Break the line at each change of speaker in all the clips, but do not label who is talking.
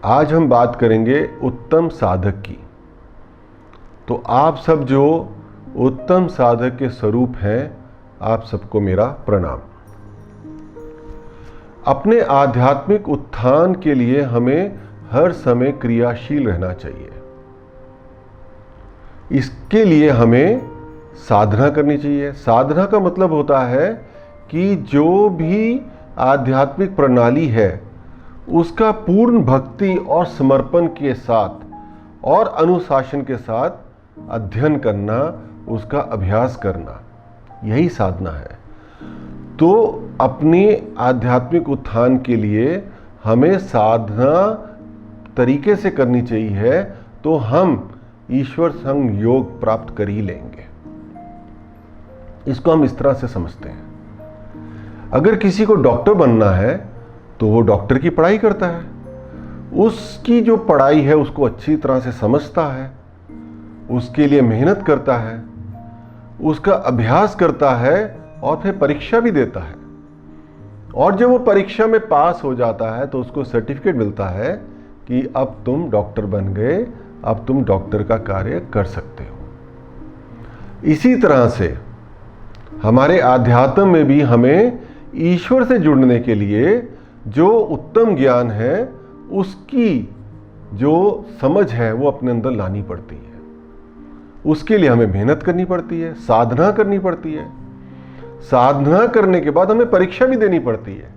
आज हम बात करेंगे उत्तम साधक की। तो आप सब जो उत्तम साधक के स्वरूप हैं, आप सबको मेरा प्रणाम। अपने आध्यात्मिक उत्थान के लिए हमें हर समय क्रियाशील रहना चाहिए। इसके लिए हमें साधना करनी चाहिए। साधना का मतलब होता है कि जो भी आध्यात्मिक प्रणाली है उसका पूर्ण भक्ति और समर्पण के साथ और अनुशासन के साथ अध्ययन करना, उसका अभ्यास करना, यही साधना है। तो अपने आध्यात्मिक उत्थान के लिए हमें साधना तरीके से करनी चाहिए, तो हम ईश्वर संग योग प्राप्त कर ही लेंगे। इसको हम इस तरह से समझते हैं, अगर किसी को डॉक्टर बनना है तो वो डॉक्टर की पढ़ाई करता है, उसकी जो पढ़ाई है उसको अच्छी तरह से समझता है, उसके लिए मेहनत करता है, उसका अभ्यास करता है और फिर परीक्षा भी देता है। और जब वो परीक्षा में पास हो जाता है तो उसको सर्टिफिकेट मिलता है कि अब तुम डॉक्टर बन गए, अब तुम डॉक्टर का कार्य कर सकते हो। इसी तरह से हमारे आध्यात्म में भी हमें ईश्वर से जुड़ने के लिए जो उत्तम ज्ञान है, उसकी जो समझ है वो अपने अंदर लानी पड़ती है। उसके लिए हमें मेहनत करनी पड़ती है, साधना करनी पड़ती है। साधना करने के बाद हमें परीक्षा भी देनी पड़ती है।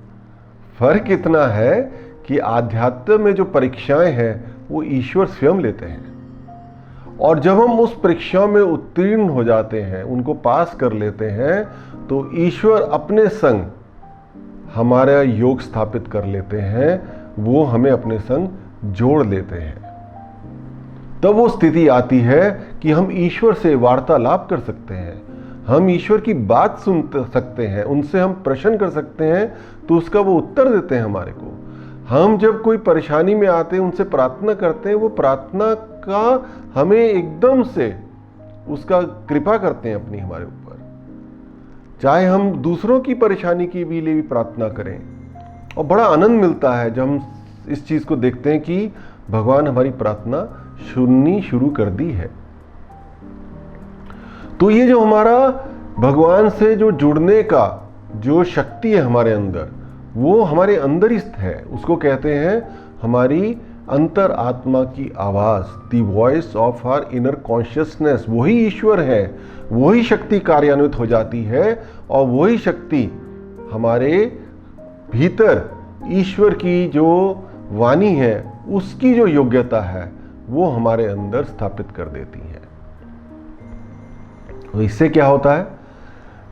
फर्क इतना है कि आध्यात्म में जो परीक्षाएं हैं वो ईश्वर स्वयं लेते हैं, और जब हम उस परीक्षा में उत्तीर्ण हो जाते हैं, उनको पास कर लेते हैं, तो ईश्वर अपने संग हमारा योग स्थापित कर लेते हैं, वो हमें अपने संग जोड़ लेते हैं। तब वो स्थिति आती है कि हम ईश्वर से वार्तालाप कर सकते हैं, हम ईश्वर की बात सुन सकते हैं, उनसे हम प्रश्न कर सकते हैं, तो उसका वो उत्तर देते हैं हमारे को। हम जब कोई परेशानी में आते हैं, उनसे प्रार्थना करते हैं, वो प्रार्थना का हमें एकदम से उसका कृपा करते हैं अपनी हमारे ऊपर। चाहे हम दूसरों की परेशानी के लिए भी प्रार्थना करें, और बड़ा आनंद मिलता है जब हम इस चीज को देखते हैं कि भगवान हमारी प्रार्थना सुननी शुरू कर दी है। तो ये जो हमारा भगवान से जो जुड़ने का जो शक्ति है हमारे अंदर, वो हमारे अंदर ही है। उसको कहते हैं हमारी अंतर आत्मा की आवाज, the voice of our inner consciousness. वही ईश्वर है, वही शक्ति कार्यान्वित हो जाती है, और वही शक्ति हमारे भीतर ईश्वर की जो वाणी है, उसकी जो योग्यता है, वो हमारे अंदर स्थापित कर देती है। तो इससे क्या होता है,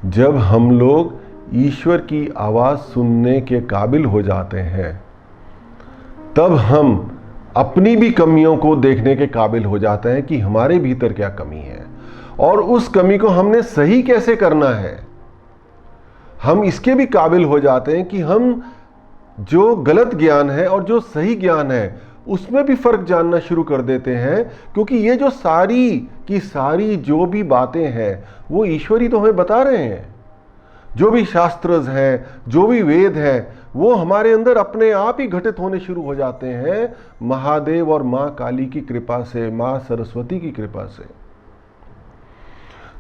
जब हम लोग ईश्वर की आवाज सुनने के काबिल हो जाते हैं, तब हम अपनी भी कमियों को देखने के काबिल हो जाते हैं कि हमारे भीतर क्या कमी है, और उस कमी को हमने सही कैसे करना है। हम इसके भी काबिल हो जाते हैं कि हम जो गलत ज्ञान है और जो सही ज्ञान है उसमें भी फर्क जानना शुरू कर देते हैं, क्योंकि ये जो सारी की सारी जो भी बातें हैं वो ईश्वर ही तो हमें बता रहे हैं। जो भी शास्त्र हैं, जो भी वेद हैं, वो हमारे अंदर अपने आप ही घटित होने शुरू हो जाते हैं, महादेव और माँ काली की कृपा से, माँ सरस्वती की कृपा से।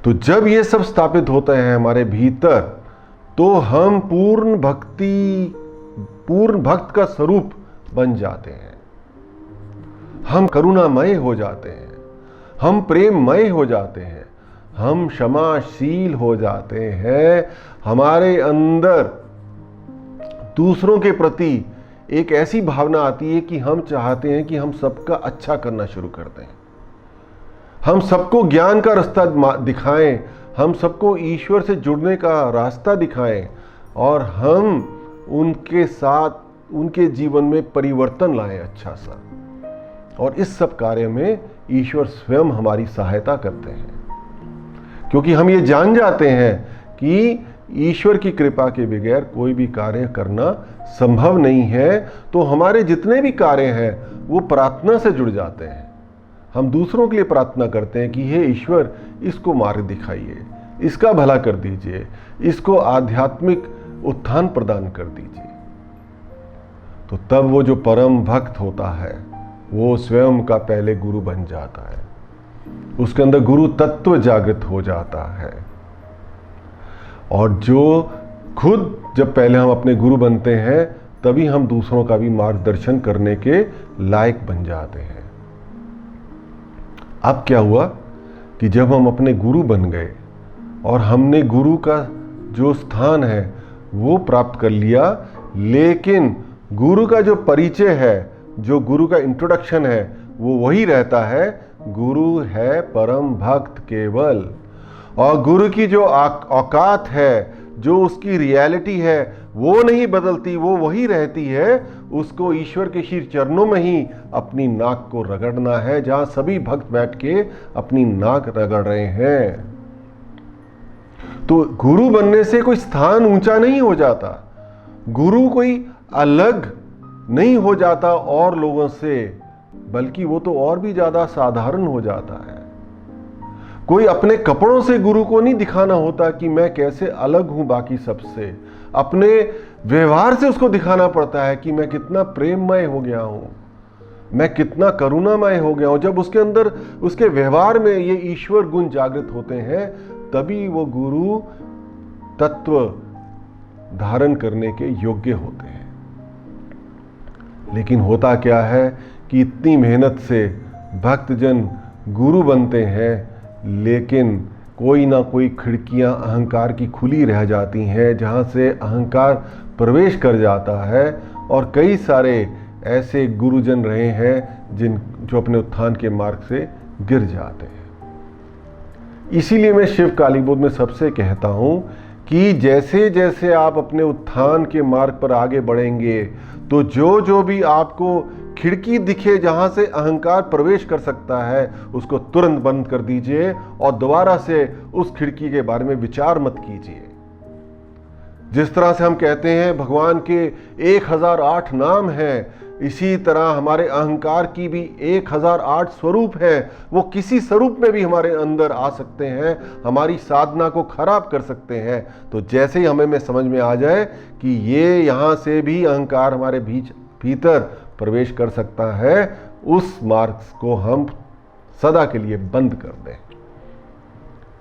तो जब ये सब स्थापित होते हैं हमारे भीतर, तो हम पूर्ण भक्त का स्वरूप बन जाते हैं। हम करुणामय हो जाते हैं, हम प्रेममय हो जाते हैं, हम क्षमाशील हो जाते हैं। हमारे अंदर दूसरों के प्रति एक ऐसी भावना आती है कि हम चाहते हैं कि हम सबका अच्छा करना शुरू कर दें, हम सबको ज्ञान का रास्ता दिखाएं, हम सबको ईश्वर से जुड़ने का रास्ता दिखाएं, और हम उनके साथ उनके जीवन में परिवर्तन लाएं अच्छा सा। और इस सब कार्य में ईश्वर स्वयं हमारी सहायता करते हैं, क्योंकि हम ये जान जाते हैं कि ईश्वर की कृपा के बगैर कोई भी कार्य करना संभव नहीं है। तो हमारे जितने भी कार्य हैं वो प्रार्थना से जुड़ जाते हैं। हम दूसरों के लिए प्रार्थना करते हैं कि हे ईश्वर, इसको मार्ग दिखाइए, इसका भला कर दीजिए, इसको आध्यात्मिक उत्थान प्रदान कर दीजिए। तो तब वो जो परम भक्त होता है वो स्वयं का पहले गुरु बन जाता है, उसके अंदर गुरु तत्व जागृत हो जाता है। और जो खुद जब पहले हम अपने गुरु बनते हैं तभी हम दूसरों का भी मार्गदर्शन करने के लायक बन जाते हैं। अब क्या हुआ कि जब हम अपने गुरु बन गए और हमने गुरु का जो स्थान है वो प्राप्त कर लिया, लेकिन गुरु का जो परिचय है, जो गुरु का इंट्रोडक्शन है वो वही रहता है, गुरु है परम भक्त केवल। और गुरु की जो औकात है, जो उसकी रियलिटी है वो नहीं बदलती, वो वही रहती है। उसको ईश्वर के श्री चरणों में ही अपनी नाक को रगड़ना है, जहां सभी भक्त बैठ के अपनी नाक रगड़ रहे हैं। तो गुरु बनने से कोई स्थान ऊंचा नहीं हो जाता, गुरु कोई अलग नहीं हो जाता और लोगों से, बल्कि वो तो और भी ज्यादा साधारण हो जाता है। कोई अपने कपड़ों से गुरु को नहीं दिखाना होता कि मैं कैसे अलग हूं बाकी सबसे, अपने व्यवहार से उसको दिखाना पड़ता है कि मैं कितना प्रेममय हो गया हूं, मैं कितना करुणामय हो गया हूं। जब उसके अंदर, उसके व्यवहार में ये ईश्वर गुण जागृत होते हैं, तभी वो गुरु तत्व धारण करने के योग्य होते हैं। लेकिन होता क्या है कि इतनी मेहनत से भक्तजन गुरु बनते हैं, लेकिन कोई ना कोई खिड़कियां अहंकार की खुली रह जाती हैं, जहां से अहंकार प्रवेश कर जाता है। और कई सारे ऐसे गुरुजन रहे हैं जो अपने उत्थान के मार्ग से गिर जाते हैं। इसीलिए मैं शिव कालीबोध में सबसे कहता हूं कि जैसे जैसे आप अपने उत्थान के मार्ग पर आगे बढ़ेंगे, तो जो जो भी आपको खिड़की दिखे जहां से अहंकार प्रवेश कर सकता है, उसको तुरंत बंद कर दीजिए और दोबारा से उस खिड़की के बारे में विचार मत कीजिए। जिस तरह से हम कहते हैं भगवान के 1008 नाम हैं, इसी तरह हमारे अहंकार की भी 1008 स्वरूप है। वो किसी स्वरूप में भी हमारे अंदर आ सकते हैं, हमारी साधना को खराब कर सकते हैं। तो जैसे ही हमें में समझ में आ जाए कि ये यहाँ से भी अहंकार हमारे भीतर प्रवेश कर सकता है, उस मार्ग को हम सदा के लिए बंद कर दें।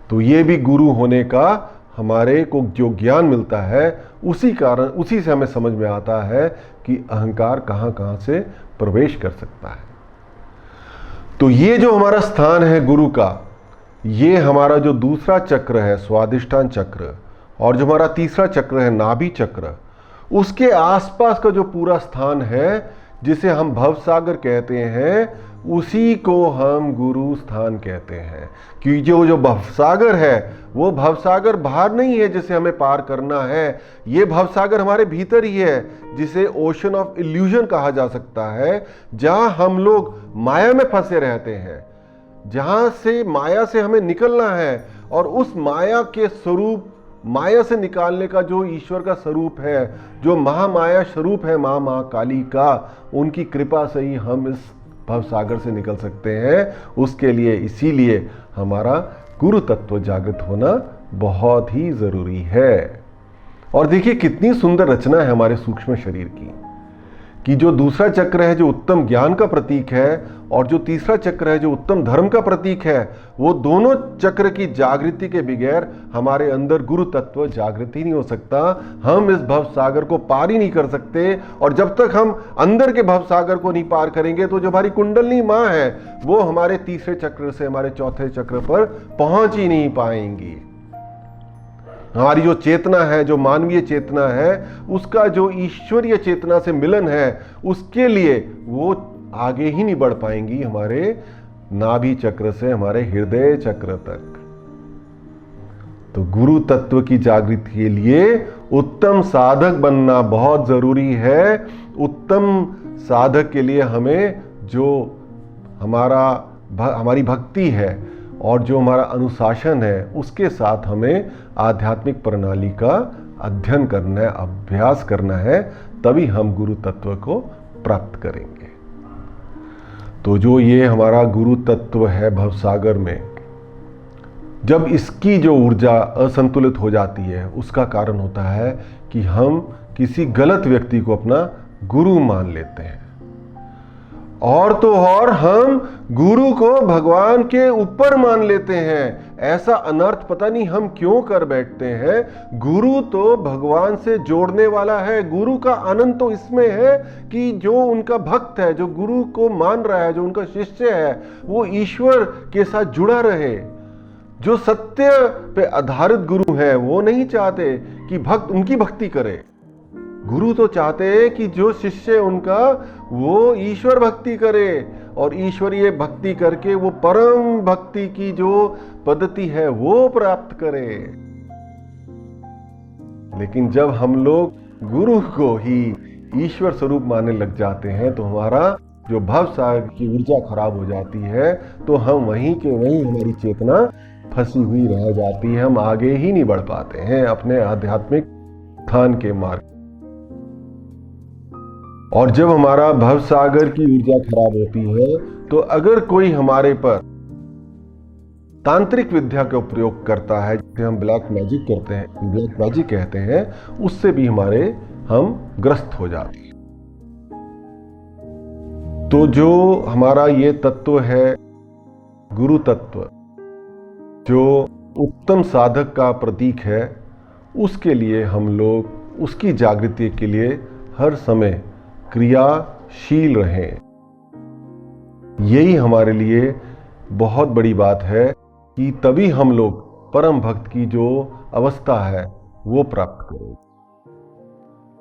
तो ये भी गुरु होने का हमारे को जो ज्ञान मिलता है, उसी से हमें समझ में आता है कि अहंकार कहां कहां से प्रवेश कर सकता है। तो ये जो हमारा स्थान है गुरु का, ये हमारा जो दूसरा चक्र है स्वादिष्ठान चक्र, और जो हमारा तीसरा चक्र है नाभि चक्र, उसके आसपास का जो पूरा स्थान है जिसे हम भवसागर कहते हैं, उसी को हम गुरु स्थान कहते हैं। कि जो भवसागर है वो भवसागर बाहर नहीं है जिसे हमें पार करना है, ये भवसागर हमारे भीतर ही है, जिसे ओशन ऑफ इल्यूजन कहा जा सकता है, जहां हम लोग माया में फंसे रहते हैं, जहां से माया से हमें निकलना है। और उस माया के स्वरूप, माया से निकालने का जो ईश्वर का स्वरूप है, जो महामाया स्वरूप है मां महाकाली का, उनकी कृपा से ही हम इस भवसागर से निकल सकते हैं। उसके लिए इसीलिए हमारा गुरु तत्व जागृत होना बहुत ही जरूरी है। और देखिए कितनी सुंदर रचना है हमारे सूक्ष्म शरीर की, कि जो दूसरा चक्र है जो उत्तम ज्ञान का प्रतीक है, और जो तीसरा चक्र है जो उत्तम धर्म का प्रतीक है, वो दोनों चक्र की जागृति के बगैर हमारे अंदर गुरु तत्व जागृति नहीं हो सकता। हम इस भव सागर को पार ही नहीं कर सकते। और जब तक हम अंदर के भव सागर को नहीं पार करेंगे, तो जो हमारी कुंडलनी माँ है वो हमारे तीसरे चक्र से हमारे चौथे चक्र पर पहुंच ही नहीं पाएंगी। हमारी जो चेतना है, जो मानवीय चेतना है, उसका जो ईश्वरीय चेतना से मिलन है, उसके लिए वो आगे ही नहीं बढ़ पाएंगी हमारे नाभि चक्र से हमारे हृदय चक्र तक। तो गुरु तत्व की जागृति के लिए उत्तम साधक बनना बहुत जरूरी है। उत्तम साधक के लिए हमें जो हमारी भक्ति है और जो हमारा अनुशासन है, उसके साथ हमें आध्यात्मिक प्रणाली का अध्ययन करना है, अभ्यास करना है, तभी हम गुरु तत्व को प्राप्त करेंगे। तो जो ये हमारा गुरु तत्व है भवसागर में, जब इसकी जो ऊर्जा असंतुलित हो जाती है, उसका कारण होता है कि हम किसी गलत व्यक्ति को अपना गुरु मान लेते हैं। और तो और हम गुरु को भगवान के ऊपर मान लेते हैं। ऐसा अनर्थ पता नहीं हम क्यों कर बैठते हैं। गुरु तो भगवान से जोड़ने वाला है। गुरु का आनंद तो इसमें है कि जो उनका भक्त है, जो गुरु को मान रहा है, जो उनका शिष्य है, वो ईश्वर के साथ जुड़ा रहे। जो सत्य पे आधारित गुरु है वो नहीं चाहते कि भक्त उनकी भक्ति करे। गुरु तो चाहते हैं कि जो शिष्य उनका वो ईश्वर भक्ति करे और ईश्वरीय भक्ति करके वो परम भक्ति की जो पद्धति है वो प्राप्त करे। लेकिन जब हम लोग गुरु को ही ईश्वर स्वरूप मानने लग जाते हैं तो हमारा जो भव सागर की ऊर्जा खराब हो जाती है, तो हम वहीं के वहीं हमारी चेतना फंसी हुई रह जाती है। हम आगे ही नहीं बढ़ पाते हैं अपने आध्यात्मिक स्थान के मार्ग। और जब हमारा भव सागर की ऊर्जा खराब होती है तो अगर कोई हमारे पर तांत्रिक विद्या का प्रयोग करता है, जिसे हम ब्लैक मैजिक करते हैं, ब्लैक मैजिक कहते हैं, उससे भी हम ग्रस्त हो जाते हैं। तो जो हमारा ये तत्व है गुरु तत्व, जो उत्तम साधक का प्रतीक है, उसके लिए हम लोग उसकी जागृति के लिए हर समय क्रियाशील रहें। यही हमारे लिए बहुत बड़ी बात है कि तभी हम लोग परम भक्त की जो अवस्था है वो प्राप्त करें।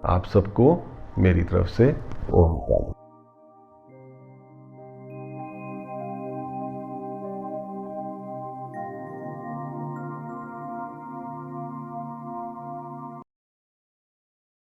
आप सबको मेरी तरफ से ओम शांति।